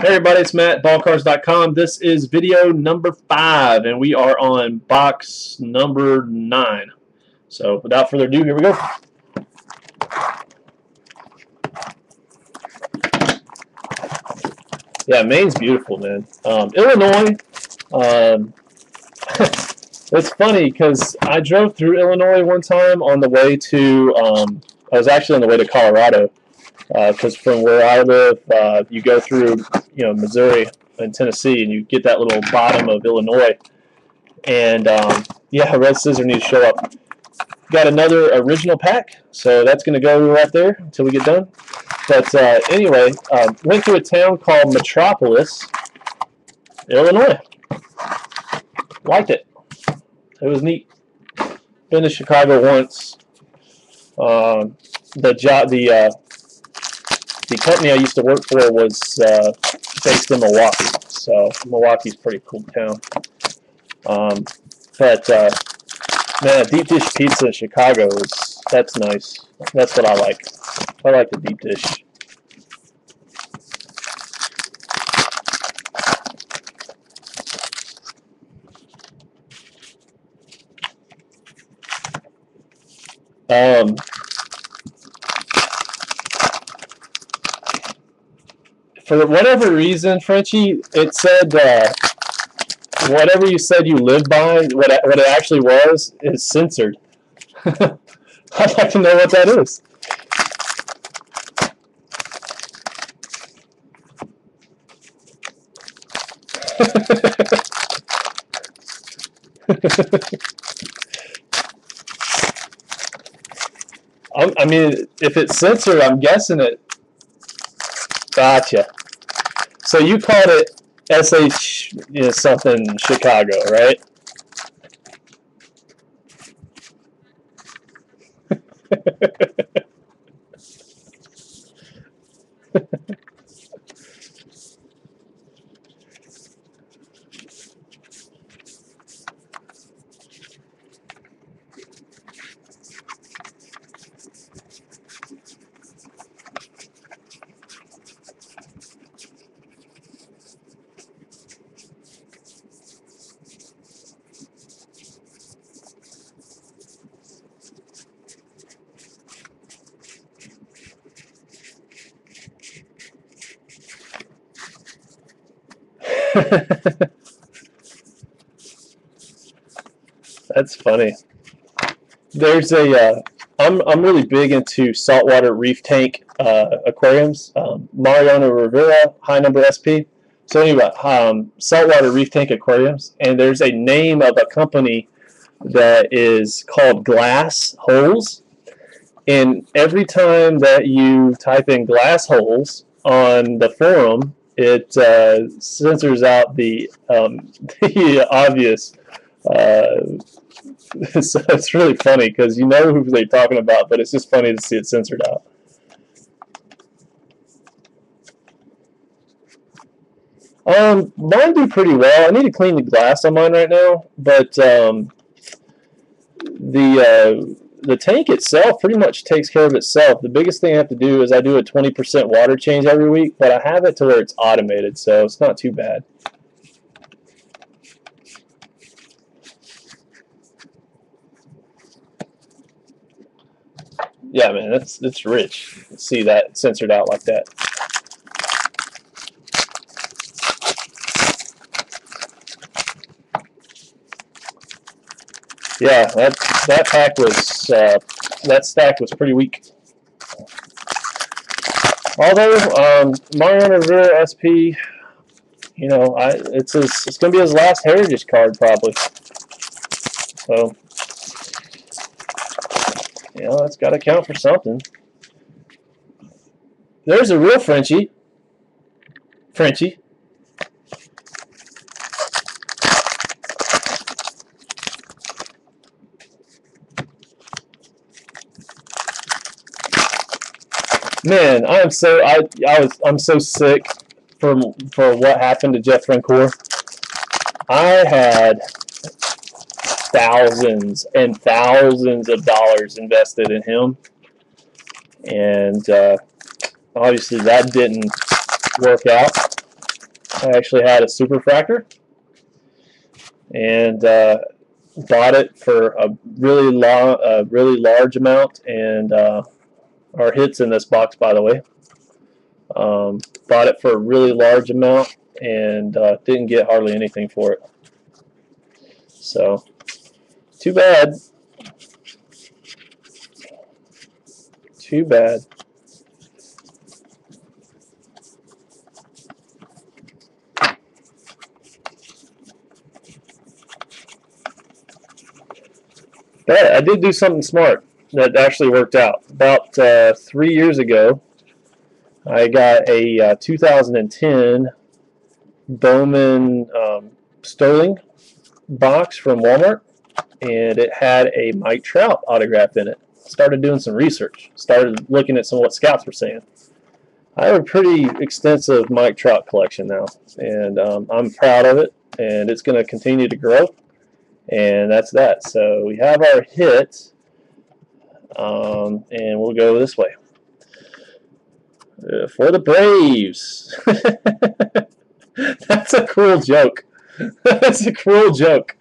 Hey everybody, it's Matt, ballcards.com. This is video number 5, and we are on box number 9. So without further ado, here we go. Yeah, Maine's beautiful, man. Illinois, it's funny because I drove through Illinois one time on the way to, I was actually on the way to Colorado. Because from where I live, you go through, Missouri and Tennessee, and you get that little bottom of Illinois. And yeah, Red Scissor needs to show up. Got another original pack, so that's going to go right there until we get done. But anyway, went to a town called Metropolis, Illinois. Liked it. It was neat. Been to Chicago once. The company I used to work for was based in Milwaukee, so Milwaukee's a pretty cool town. Man, deep dish pizza in Chicago that's nice. That's what I like. I like the deep dish. For whatever reason, Frenchie, it said whatever you said you lived by, what it actually was, is censored. I'd like to know what that is. I mean, if it's censored, I'm guessing it. Gotcha. So you called it SH something Chicago, right? That's funny. There's a I'm really big into saltwater reef tank aquariums. Mariano Rivera, high number SP. So anyway, saltwater reef tank aquariums, and there's a name of a company that is called Glass Holes. And every time that you type in glass holes on the forum, it censors out the obvious. So it's really funny because you know who they're talking about, but it's just funny to see it censored out. Mine do pretty well. I need to clean the glass on mine right now, but the tank itself pretty much takes care of itself. The biggest thing I have to do is I do a 20% water change every week, but I have it to where it's automated, so it's not too bad. Yeah, man, it's rich. See that censored out like that. Yeah, that pack was that stack was pretty weak. Although Mariano Rivera SP, it's gonna be his last Heritage card probably. So that's got to count for something. There's a real Frenchie. Man, I'm so sick for what happened to Jeff Francoeur. I had thousands and thousands of dollars invested in him, and obviously that didn't work out. I actually had a superfractor and bought it for a really large amount, and our hits in this box, by the way. Bought it for a really large amount and didn't get hardly anything for it. So, too bad. Too bad. But I did do something smart that actually worked out. About 3 years ago, I got a 2010 Bowman Sterling box from Walmart, and it had a Mike Trout autograph in it. Started doing some research. Started looking at some of what scouts were saying. I have a pretty extensive Mike Trout collection now, and I'm proud of it, and it's going to continue to grow. And that's that. So we have our hit, and we'll go this way. For the Braves. That's a cruel joke. That's a cruel joke.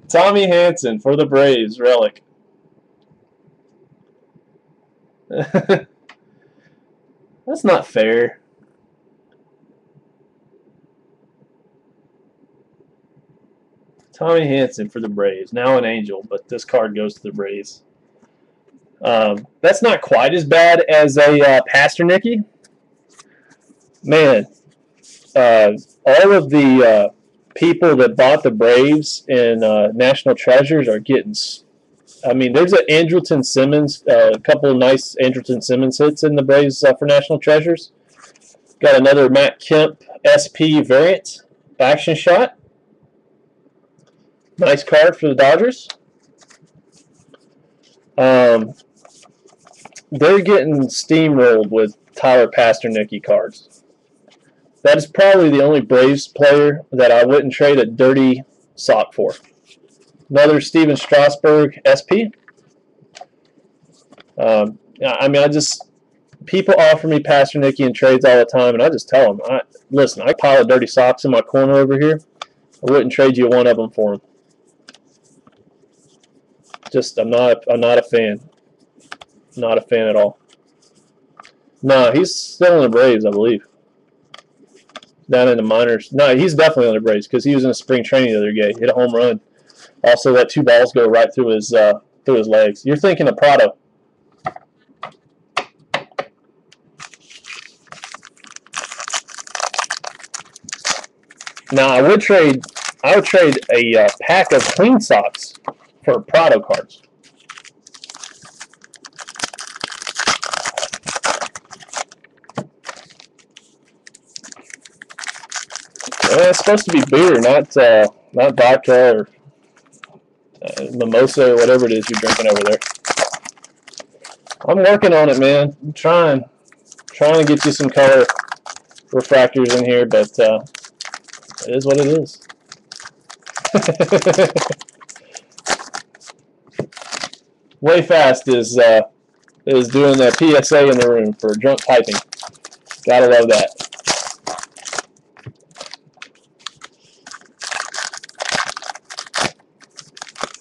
Tommy Hanson for the Braves, relic. That's not fair. Tommy Hanson for the Braves. Now an Angel, but this card goes to the Braves. That's not quite as bad as a Pasternacky. Man, all of the people that bought the Braves in National Treasures are getting... I mean, there's an Andrelton Simmons, a couple of nice Andrelton Simmons hits in the Braves for National Treasures. Got another Matt Kemp SP variant action shot. Nice card for the Dodgers. They're getting steamrolled with Tyler Pasternacky cards. That is probably the only Braves player that I wouldn't trade a dirty sock for. Another Steven Strasburg SP. I mean, people offer me Pasternacky in trades all the time, and I just tell them, listen, I pile of dirty socks in my corner over here. I wouldn't trade you one of them for them. I'm not a fan. Not a fan at all. No, he's still in the Braves, I believe. Down in the minors. No, he's definitely on the Braves because he was in a spring training the other day. Hit a home run. Also let 2 balls go right through his legs. You're thinking of Prado. Now I would trade a pack of clean socks for Prado cards. It's supposed to be beer, not vodka or mimosa or whatever it is you're drinking over there. I'm working on it, man. I'm trying to get you some color refractors in here, but it is what it is. Way Fast is doing a PSA in the room for drunk typing. Gotta love that.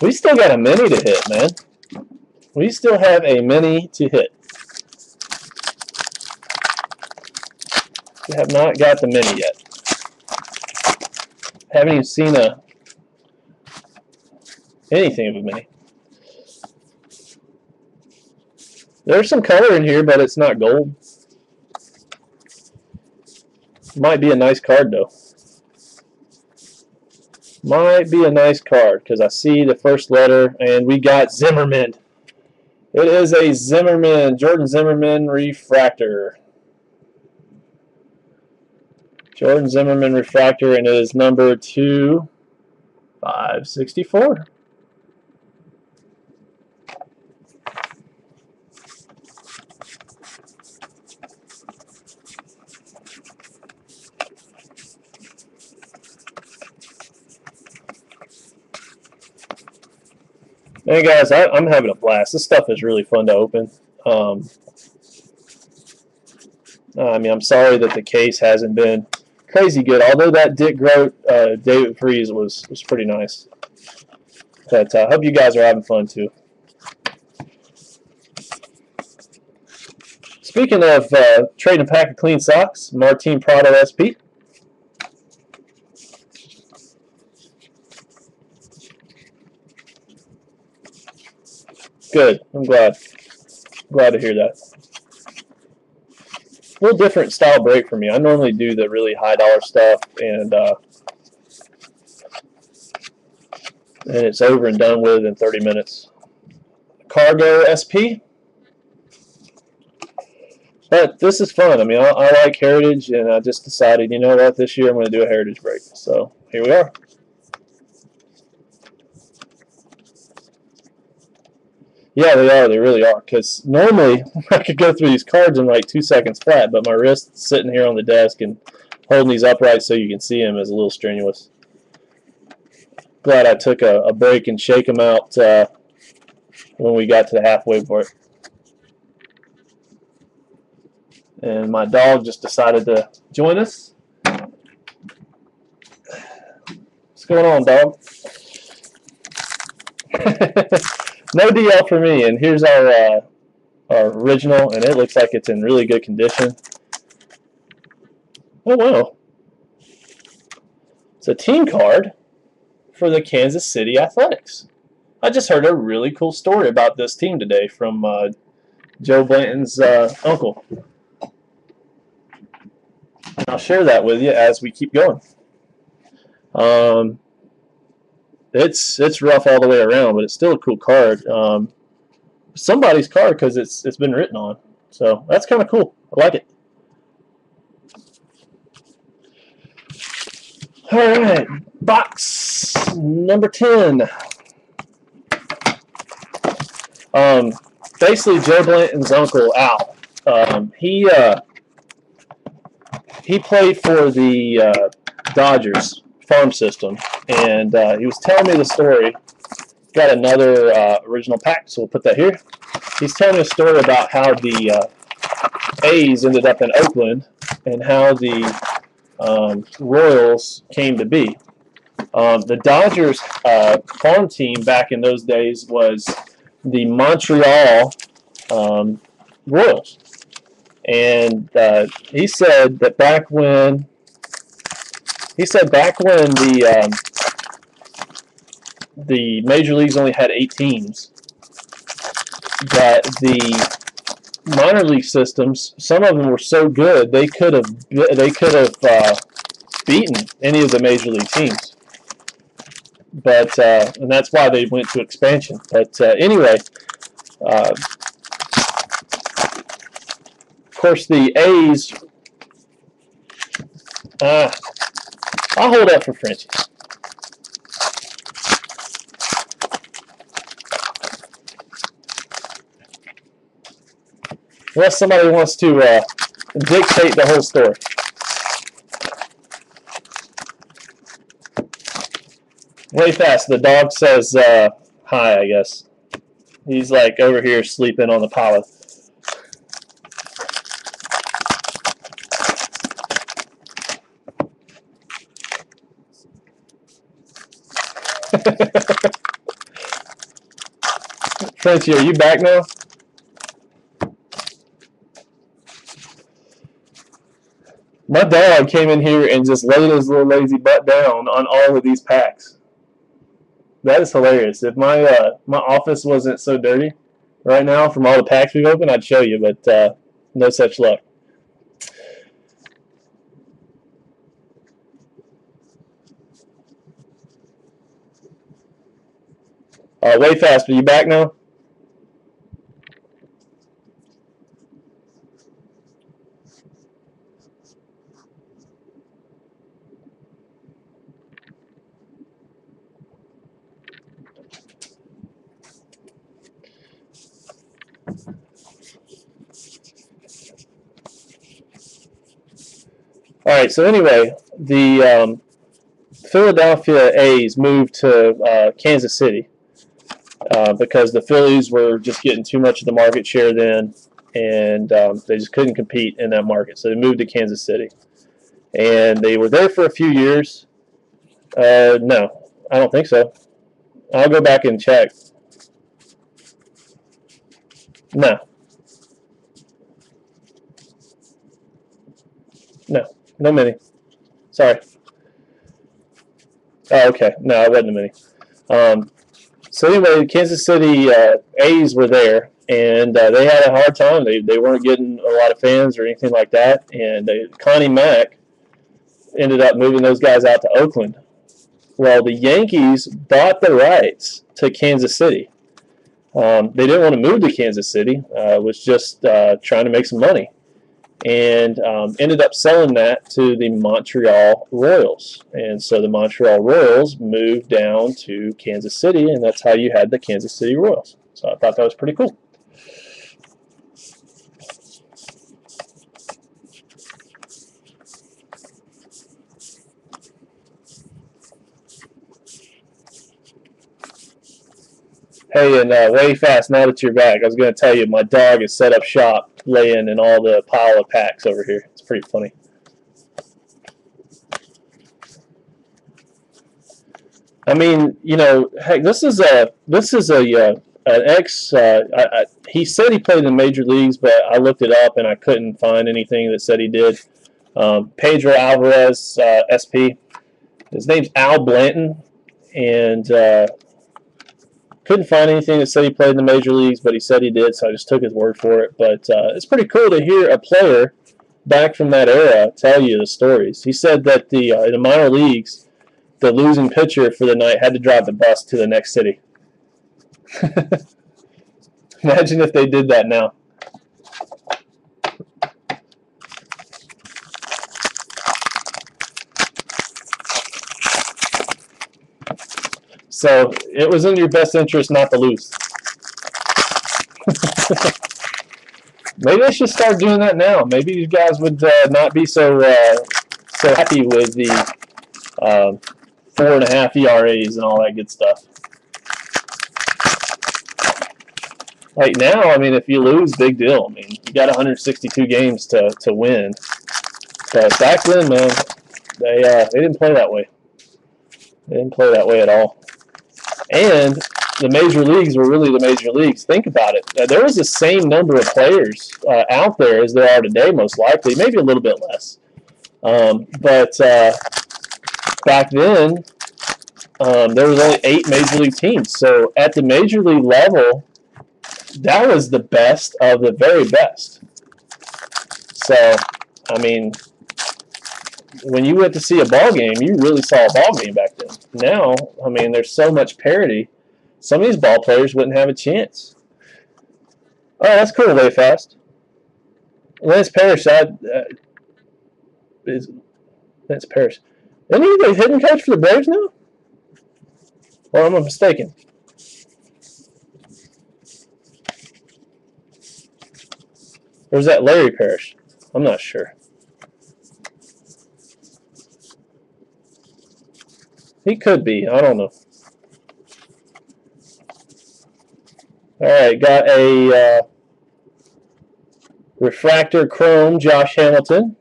We still got a mini to hit, man. We still have a mini to hit. We have not got the mini yet. Haven't even seen anything of a mini. There's some color in here, but it's not gold. Might be a nice card, though. Might be a nice card, because I see the first letter, and we got Zimmerman. It is a Zimmerman, Jordan Zimmerman refractor. Jordan Zimmerman refractor, and it is number 2/564. Hey guys, I'm having a blast. This stuff is really fun to open. I mean, I'm sorry that the case hasn't been crazy good. Although that Dick Groat, David Freese was pretty nice. But I hope you guys are having fun too. Speaking of trading a pack of clean socks, Martin Prado SP. Good. I'm glad. Glad to hear that. A little different style break for me. I normally do the really high dollar stuff, and it's over and done with in 30 minutes. Cargo SP. But this is fun. I mean, I like Heritage, and I just decided, you know what, this year I'm going to do a Heritage break. So here we are. Yeah, they are. They really are. Because normally I could go through these cards in like 2 seconds flat, but my wrist sitting here on the desk and holding these upright so you can see them is a little strenuous. Glad I took a break and shake them out when we got to the halfway point. And my dog just decided to join us. What's going on, dog? No DL for me, and here's our original, and it looks like it's in really good condition. Oh, wow. It's a team card for the Kansas City Athletics. I just heard a really cool story about this team today from Joe Blanton's uncle. And I'll share that with you as we keep going. It's rough all the way around, but it's still a cool card. Somebody's card because it's been written on, so that's kind of cool. I like it. All right, box number 10. Basically, Joe Blanton's uncle Al. He played for the Dodgers farm system, and he was telling me the story. Got another original pack, so we'll put that here. He's telling me a story about how the A's ended up in Oakland and how the Royals came to be. The Dodgers farm team back in those days was the Montreal Royals, and he said that back when the major leagues only had 8 teams, that the minor league systems, some of them were so good they could have beaten any of the major league teams. But and that's why they went to expansion. But anyway, of course the A's. I'll hold up for Frenchie. Unless somebody wants to dictate the whole story. Way fast. The dog says hi, I guess. He's like over here sleeping on the pallet. Frenchie, are you back now? My dog came in here and just laid his little lazy butt down on all of these packs. That is hilarious. If my my office wasn't so dirty right now from all the packs we've opened, I'd show you, but no such luck. Way fast. Are you back now? All right, so anyway, the Philadelphia A's moved to Kansas City because the Phillies were just getting too much of the market share then, and they just couldn't compete in that market. So they moved to Kansas City. and they were there for a few years. No, I don't think so. I'll go back and check. No. No. No mini. Sorry. Oh, okay. No, it wasn't a mini. So anyway, Kansas City A's were there, and they had a hard time. They weren't getting a lot of fans or anything like that. And Connie Mack ended up moving those guys out to Oakland. Well, the Yankees bought the rights to Kansas City. They didn't want to move to Kansas City. Was just trying to make some money. And ended up selling that to the Montreal Royals. And so the Montreal Royals moved down to Kansas City, and that's how you had the Kansas City Royals. So I thought that was pretty cool. Hey, and way fast, now that you're back, I was going to tell you, my dog has set up shop laying in all the pile of packs over here. It's pretty funny. I mean, you know, heck, this is an ex. He said he played in the major leagues, but I looked it up and I couldn't find anything that said he did. Pedro Alvarez, SP. His name's Al Blanton, and couldn't find anything that said he played in the major leagues, but he said he did, so I just took his word for it. But it's pretty cool to hear a player back from that era tell you the stories. He said that in the minor leagues, the losing pitcher for the night had to drive the bus to the next city. Imagine if they did that now. So it was in your best interest not to lose. Maybe I should start doing that now. Maybe you guys would not be so happy with the 4.5 ERAs and all that good stuff. Like now, I mean, if you lose, big deal. I mean, you got 162 games to win. But back then, man, they didn't play that way. They didn't play that way at all. And the major leagues were really the major leagues. Think about it. There was the same number of players out there as there are today, most likely. Maybe a little bit less. But back then, there was only 8 major league teams. So at the major league level, that was the best of the very best. So, I mean, when you went to see a ball game, you really saw a ball game back then. Now, I mean, there's so much parity. Some of these ball players wouldn't have a chance. Oh, that's cool, way fast. Lance Parrish, Lance Parrish. Isn't he the hitting coach for the Braves now? Or am I mistaken? Or is that Larry Parrish? I'm not sure. He could be. I don't know. All right, got a refractor chrome, Josh Hamilton.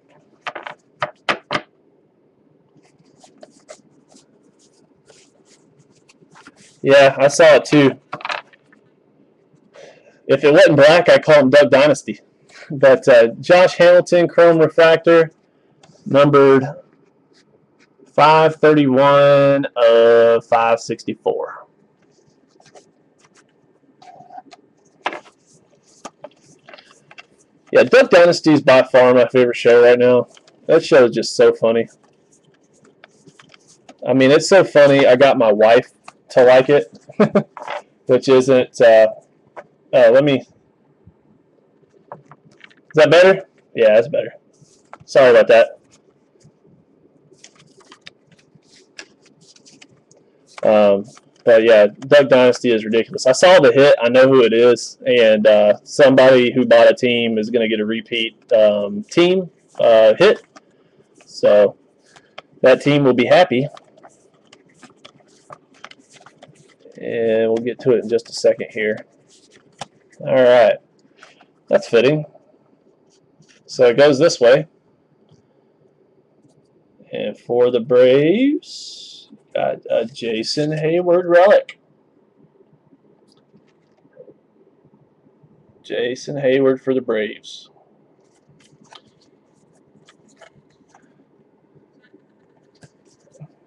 Yeah, I saw it too. If it wasn't black, I'd call him Doug Dynasty. But Josh Hamilton, chrome refractor, numbered 531 of 564. Yeah, Duck Dynasty is by far my favorite show right now. That show is just so funny. I mean, it's so funny. I got my wife to like it, which isn't. Let me. Is that better? Yeah, that's better. Sorry about that. But yeah, Duck Dynasty is ridiculous. I saw the hit. I know who it is, and somebody who bought a team is going to get a repeat team hit. So that team will be happy, and we'll get to it in just a second here. All right, that's fitting. So it goes this way. And for the Braves, got a Jason Hayward relic. Jason Hayward for the Braves.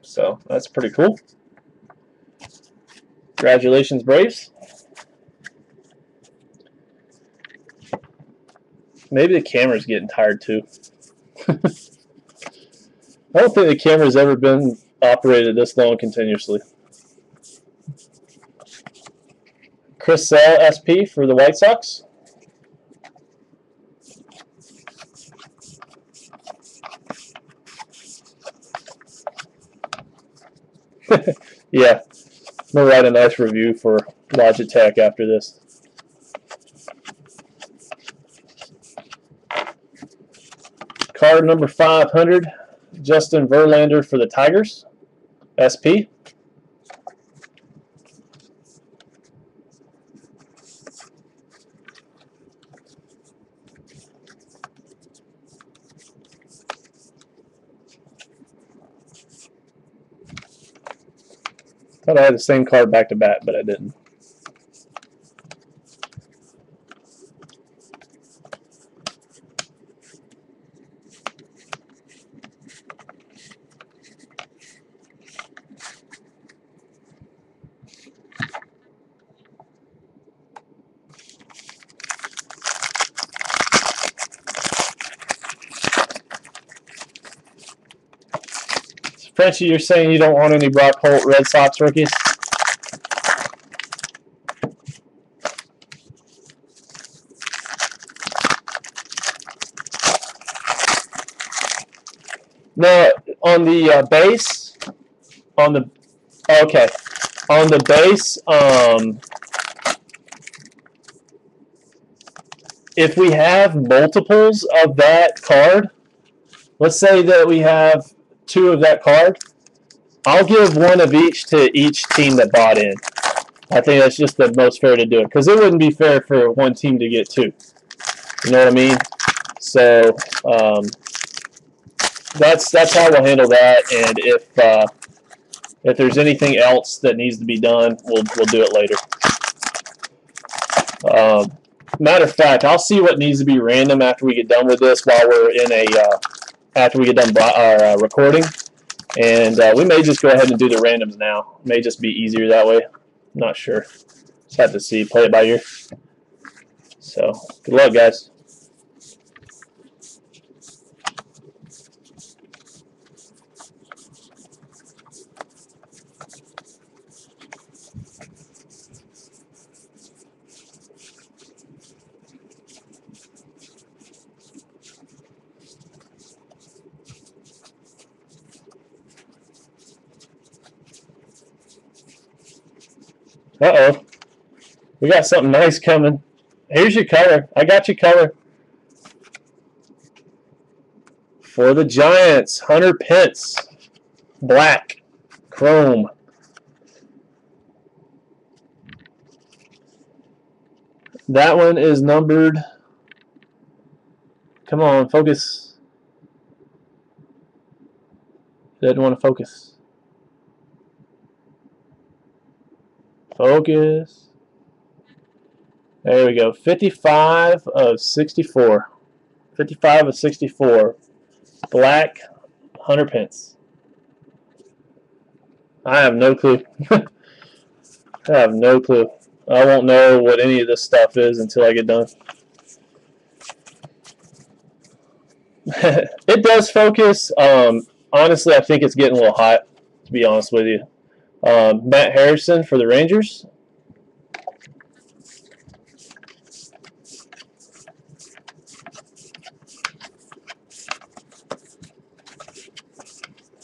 So that's pretty cool. Congratulations, Braves. Maybe the camera's getting tired too. I don't think the camera's ever been operated this long continuously. Chris Sale, SP for the White Sox. Yeah, I'm going to write a nice review for Logitech after this. Card number 500, Justin Verlander for the Tigers, SP. Thought I had the same card back to back, but I didn't. Frenchie, you're saying you don't want any Brock Holt Red Sox rookies? No, on the base, on the base, if we have multiples of that card, let's say that we have 2 of that card, I'll give 1 of each to each team that bought in. I think that's just the most fair to do it, because it wouldn't be fair for 1 team to get 2. You know what I mean? So that's how we'll handle that. And if there's anything else that needs to be done, we'll do it later. Matter of fact, I'll see what needs to be random after we get done with this. While we're in after we get done recording, and we may just go ahead and do the randoms now. It may just be easier that way. I'm not sure. Just have to see. Play it by ear. So good luck, guys. Uh-oh. We got something nice coming. Here's your color. I got your color. For the Giants, Hunter Pence. Black. Chrome. That one is numbered. Come on, focus. Didn't want to focus. Focus. There we go. 55 of 64. 55 of 64. Black Hunter Pence. I have no clue. I have no clue. I won't know what any of this stuff is until I get done. It does focus. Honestly, I think it's getting a little hot, to be honest with you. Matt Harrison for the Rangers.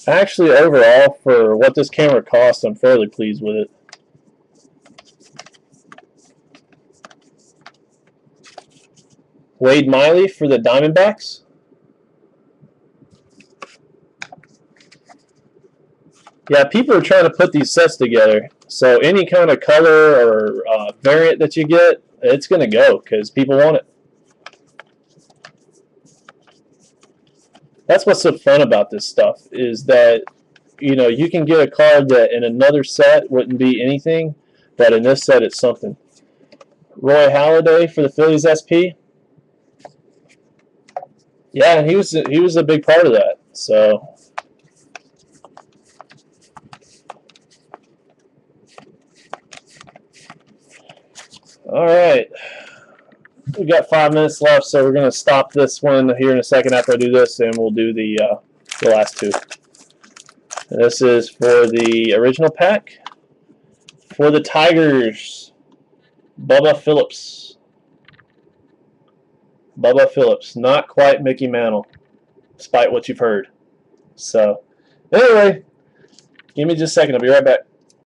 Actually, overall, for what this camera costs, I'm fairly pleased with it. Wade Miley for the Diamondbacks. Yeah, people are trying to put these sets together. So any kind of color or variant that you get, it's going to go because people want it. That's what's so fun about this stuff, is that you can get a card that in another set wouldn't be anything, but in this set it's something. Roy Halladay for the Phillies SP. Yeah, he was a big part of that. So all right, we got 5 minutes left, so we're gonna stop this one here in a second after I do this, and we'll do the last two. And this is for the original pack for the Tigers. Bubba Phillips. Bubba Phillips, not quite Mickey Mantle, despite what you've heard. So, anyway, give me just a second. I'll be right back.